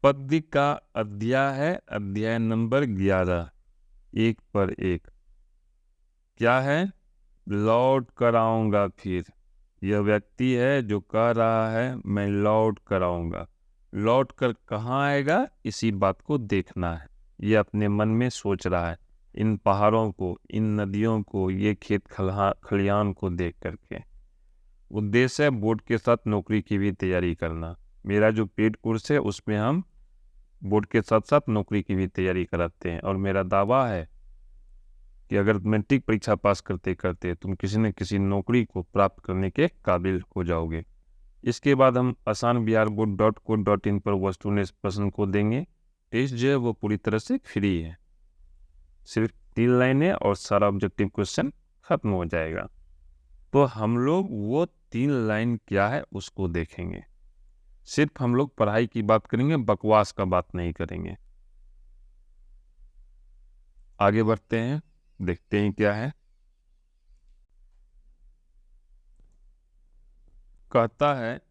पद्य का अध्याय है अध्याय नंबर 11, एक पर एक। क्या है? लौट कर आऊंगा फिर। यह व्यक्ति है जो कह रहा है मैं लौट कर आऊंगा। लौट कर कहाँ आएगा, इसी बात को देखना है। ये अपने मन में सोच रहा है इन पहाड़ों को, इन नदियों को, ये खेत खलिहान को देख करके। उद्देश्य है बोर्ड के साथ नौकरी की भी तैयारी करना। मेरा जो पेड कोर्स है उसमें हम बोर्ड के साथ साथ नौकरी की भी तैयारी कराते हैं, और मेरा दावा है कि अगर मैट्रिक परीक्षा पास करते करते तुम किसी न किसी नौकरी को प्राप्त करने के काबिल हो जाओगे। इसके बाद हम asanbiharboard.co.in पर वस्तुनिष्ठ प्रश्न को देंगे। टेस्ट जो है वो पूरी तरह से फ्री है, सिर्फ 3 लाइनें और सारा ऑब्जेक्टिव क्वेश्चन खत्म हो जाएगा। तो हम लोग वो 3 लाइन क्या है उसको देखेंगे। सिर्फ हम लोग पढ़ाई की बात करेंगे, बकवास का बात नहीं करेंगे। आगे बढ़ते हैं, देखते हैं क्या है। कहता है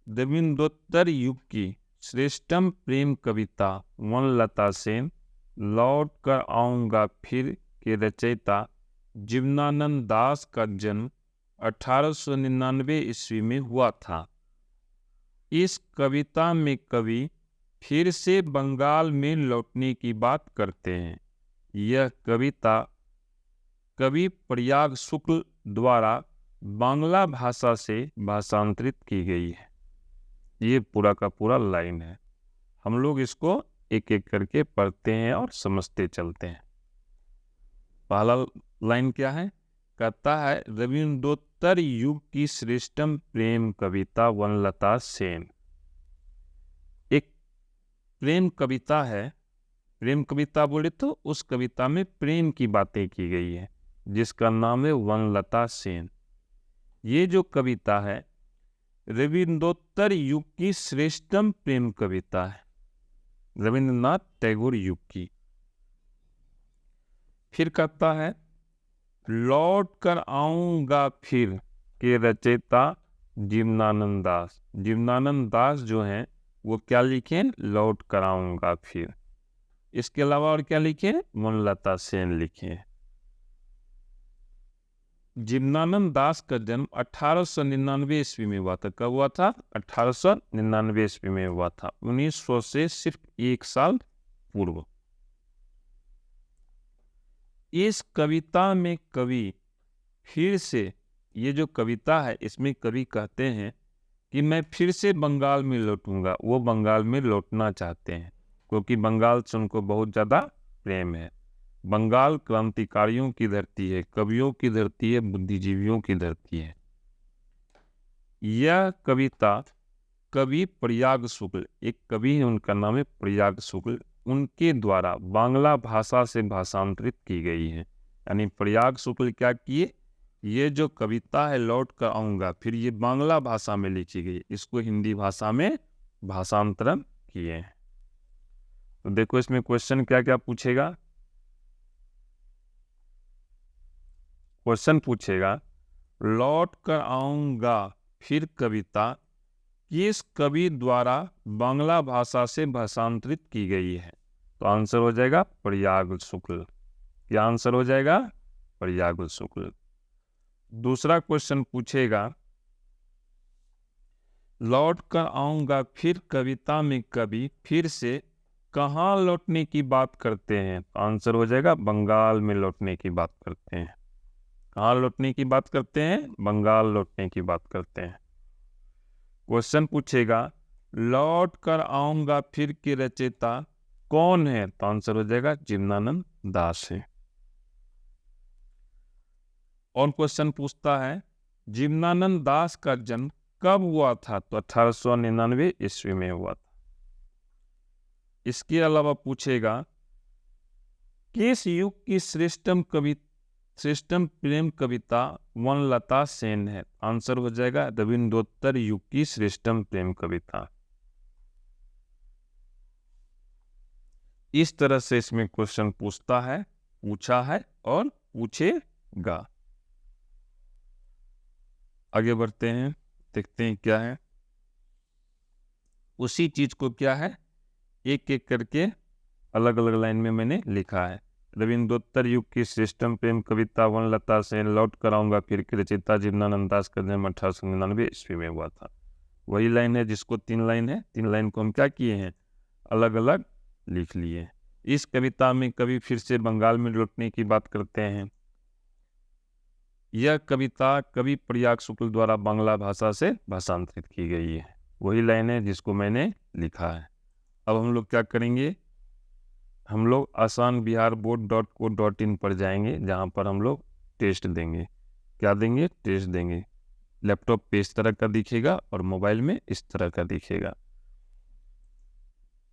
रविंद्रोत्तर युग की श्रेष्ठतम प्रेम कविता वनलता सेन लौट कर आऊंगा फिर के रचयिता जीवनानंद दास का जन्म 1899 ईस्वी में हुआ था। इस कविता में कवि फिर से बंगाल में लौटने की बात करते हैं। यह कविता कवि प्रयाग शुक्ल द्वारा बांग्ला भाषा से भाषांतरित की गई है। ये पूरा का पूरा लाइन है। हम लोग इसको एक एक करके पढ़ते हैं और समझते चलते हैं। पहला लाइन क्या है? कहता है रविंद्रोत्तर युग की श्रेष्ठतम प्रेम कविता वनलता सेन। एक प्रेम कविता है। प्रेम कविता बोले तो उस कविता में प्रेम की बातें की गई है, जिसका नाम है वनलता सेन। ये जो कविता है रविंद्रोत्तर युग की श्रेष्ठतम प्रेम कविता है, रविंद्रनाथ टैगोर युग की। फिर कहता है लौट कर आऊंगा फिर के रचयिता जीवनानंद दास। जीवनानंद दास जो हैं वो क्या लिखे? लौट कर आऊंगा फिर। इसके अलावा और क्या लिखे? वनलता सेन लिखे। जीवनानंद दास का जन्म 1899 ईस्वी में हुआ था। कब हुआ था? 1899 ईस्वी में हुआ था, 1900 से सिर्फ 1 साल पूर्व। इस कविता में कवि फिर से, ये जो कविता है इसमें कवि कहते हैं कि मैं फिर से बंगाल में लौटूंगा। वो बंगाल में लौटना चाहते हैं क्योंकि बंगाल से उनको बहुत ज़्यादा प्रेम है। बंगाल क्रांतिकारियों की धरती है, कवियों की धरती है, बुद्धिजीवियों की धरती है। यह कविता कवि प्रयाग शुक्ल, एक कवि है उनका नाम है प्रयाग शुक्ल, उनके द्वारा बांग्ला भाषा से भाषांतरित की गई है। यानी प्रयाग शुक्ल क्या किए? ये जो कविता है लौट कर आऊंगा फिर, ये बांग्ला भाषा में लिखी गई, इसको हिंदी भाषा में भाषांतरण किए हैं। तो देखो इसमें क्वेश्चन क्या क्या पूछेगा। क्वेश्चन पूछेगा लौट कर आऊंगा फिर कविता किस कवि द्वारा बांग्ला भाषा से भाषांतरित की गई है? तो आंसर हो जाएगा प्रयाग शुक्ल। क्या आंसर हो जाएगा? प्रयाग शुक्ल। दूसरा क्वेश्चन पूछेगा लौट कर आऊंगा फिर कविता में कवि फिर से कहाँ लौटने की बात करते हैं? तो आंसर हो जाएगा बंगाल में लौटने की बात करते हैं। कहाँ लौटने की बात करते हैं? बंगाल लौटने की बात करते हैं। क्वेश्चन पूछेगा लौट कर आऊंगा फिर के रचयिता कौन है? तो आंसर हो जाएगा जीवनानंद दास है। और क्वेश्चन पूछता है जीवनानंद दास का जन्म कब हुआ था? तो 1899 ईस्वी में हुआ था। इसके अलावा पूछेगा किस युग की श्रेष्ठतम प्रेम कविता वनलता सेन है? आंसर हो जाएगा रविंद्रोत्तर युग की श्रेष्ठतम प्रेम कविता। इस तरह से इसमें क्वेश्चन पूछता है, पूछा है और पूछेगा। आगे बढ़ते हैं, देखते हैं क्या है। उसी चीज को क्या है एक एक करके अलग अलग लाइन में मैंने लिखा है। रविंद्रोत्तर युग की श्रेष्ठतम प्रेम कविता वनलता सेन लौट कर आऊंगा फिर की रचयिता जीवनानंद दास का जन्म 1899 ईस्वी में हुआ था। वही लाइन है जिसको 3 लाइन है, 3 लाइन को हम क्या किए हैं, अलग अलग लिख लिए। इस कविता में कवि फिर से बंगाल में लौटने की बात करते हैं। यह कविता कवि प्रयाग शुक्ल द्वारा बांग्ला भाषा से भाषांतरित की गई है। वही लाइन है जिसको मैंने लिखा है। अब हम लोग क्या करेंगे, हम लोग asanbiharboard.co.in पर जाएंगे, जहाँ पर हम लोग टेस्ट देंगे। क्या देंगे, टेस्ट देंगे। लैपटॉप पे इस तरह का दिखेगा और मोबाइल में इस तरह का दिखेगा।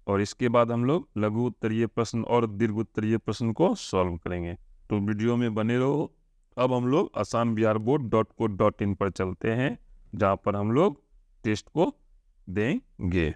और इसके बाद हम लोग लघु उत्तरीय प्रश्न और दीर्घ उत्तरीय प्रश्न को सॉल्व करेंगे। तो वीडियो में बने रहो। अब हम लोग asanbiharboard.co.in पर चलते हैं, जहाँ पर हम लोग टेस्ट को देंगे।